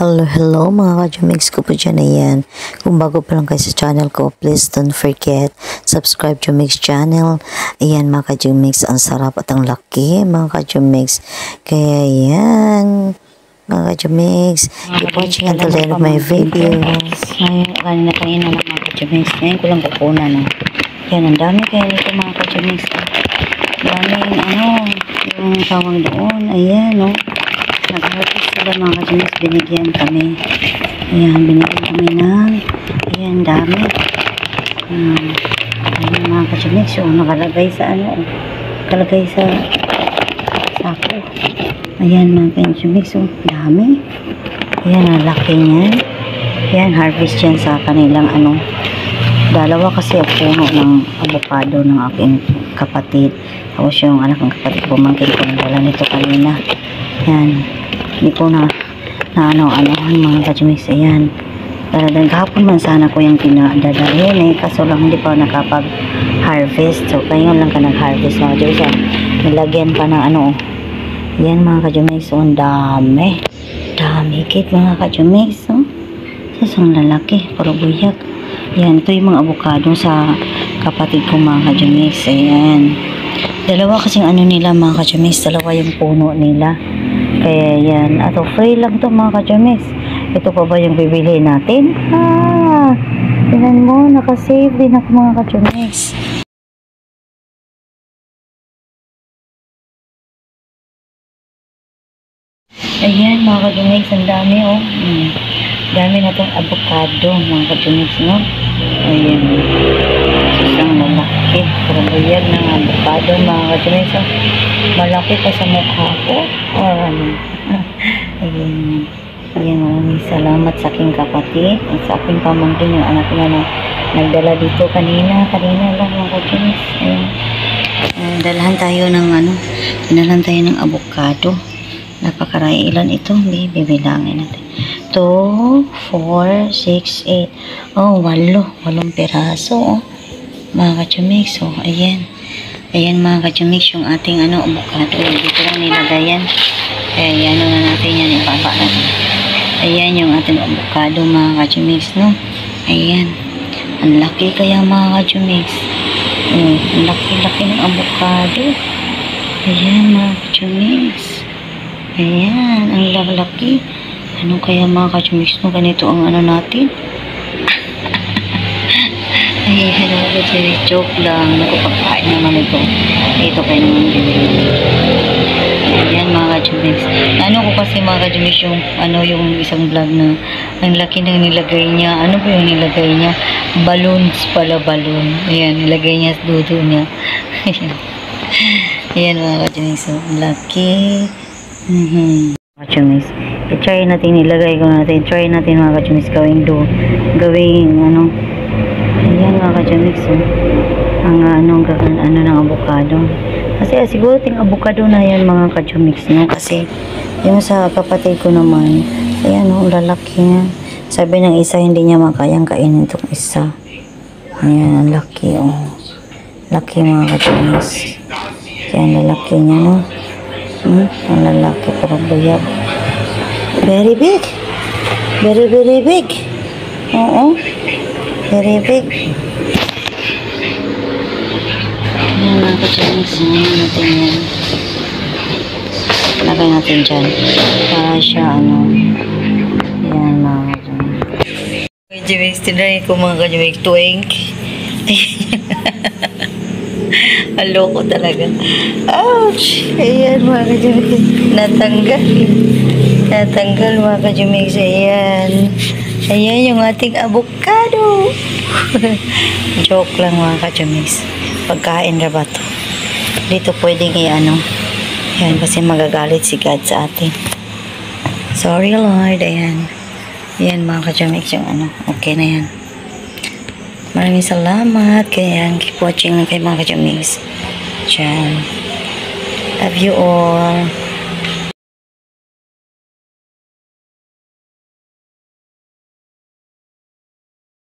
Hello mga ka-Jumix ko po dyan. Ayan. Kung bago pa lang kayo sa channel ko, please don't forget, subscribe Jumix channel. Ayan mga ka-Jumix, ang sarap at ang laki mga ka-Jumix. Kaya ayan mga ka-Jumix, keep watching until the end of my videos. Kanina lang mga ka-Jumix. Ngayon ko lang kukunan. No? Yan, ang dami kaya nito mga ka-Jumix. Daming yung tawag doon. Ayan, no. Nag-harvest sila mga ka-Jumix. Binigyan kami. Ayan, binigyan kami ng ayan, dami. Ayan mga ka-Jumix. So, nakalagay sa nakalagay sa sako. Ayan mga ka-Jumix. So, dami. Ayan, ang laki niyan. Ayan, harvest yan sa kanilang dalawa kasi ang puno ng avocado ng aking kapatid. Tapos yung anak ng kapatid, bumangkin ko ng dala nito kanina. Yan. Hindi ko na mga ka-Jumix. Ayan. Talagang kahapon man sana ko yung pinadadalhin kaso lang hindi pa nakapag-harvest. So, kayo lang ka nag-harvest mga ka-Jumix. Nilagyan pa ng Ayan mga ka-Jumix. So, ang dami. Dami kit mga ka-Jumix. So, ang lalaki. Puro buyak. Ayan. Ito yung mga avocado sa kapatid ko mga ka-Jumix. Ayan. Dalawa kasing nila mga ka-Jumix. Dalawa yung puno nila. Kaya yan. Ato free lang to mga ka-Jumix. Ito pa ba yung bibili natin? Tingnan mo. Nakasave din ako mga ka-Jumix. Ayan mga ka-Jumix. Ang dami dami na itong avocado mga ka-Jumix, no? Ayan. Isang malaki. Karabuyag ng avocado mga ka-Jumix. Malaki pa sa mukha ko. Ayan. Ayan, maraming salamat sa aking kapatid at sa aking pamangkin yung anak niya na nagdala dito kanina lang mga ka-Jumix. Ayan. Dalahan tayo ng avocado. Napakarami. Ilan ito? Bibilangin natin. 2, 4, 6, 8. 8 piraso. Mga ka-Jumix. So, ayan. Ayan mga ka-Jumix yung ating avocado. Dito lang nilagayan. Kaya na natin yan. Ibaba natin. Ayan yung ating avocado mga ka-Jumix, no? Ayan. Ang laki kaya mga ka-Jumix. Ang laki-laki ng avocado. Ayan mga ka-Jumix. Ayan. Ang lalaki. Ano kaya mga ka-Jumix, no? Ganito ang natin. Ayan mga ka-Jumix. Joke lang. Nakapagkain naman ito. Ito kayo naman bibili. Ayan mga ka-Jumix. Ko kasi mga ka-Jumix yung isang vlog na ang laki nang nilagay niya. Ano ba yung nilagay niya? Balloons pala, balloon. Ayan, nilagay niya sa dudo niya. Ayan mga ka-Jumix. So, laki. Ka-Jumix. I-try natin, nilagay ko natin. Try natin mga ka-Jumix gawing ayan mga ka-Jumix. So, ang ng avocado. Kasi siguro ting avocado na yan mga ka-Jumix, no? Kasi yung sa kapatid ko naman, ayan lalaki niya. Sabi ng isa hindi niya makayang kainin itong isa. Ayan, ang laki laki mga ka-Jumix. Kaya lalaki niya, no? Ang lalaki pero buyag. Very big. Very, very big. Oo. Very big. Ayan mga ka-Jumix. Ayan natin yan. Lagay natin dyan. Para siya ayan mga ka-Jumix. Ka-Jumix, tinry ko mga ka-Jumix. Twink. Aloko talaga. Ouch! Ayan mga ka-Jumix. Natanggal mga ka-Jumix. Ayan. Ayan yung ating avocado. Joke lang mga ka-Jumix. Pagkain na ba to? Dito pwedeng yan kasi magagalit si God sa atin. Sorry Lord. Ayan. Ayan mga ka-Jumix yung okay na yan. Maraming salamat. Kaya keep watching lang kayo mga ka-Jumix. Diyan. Love you all.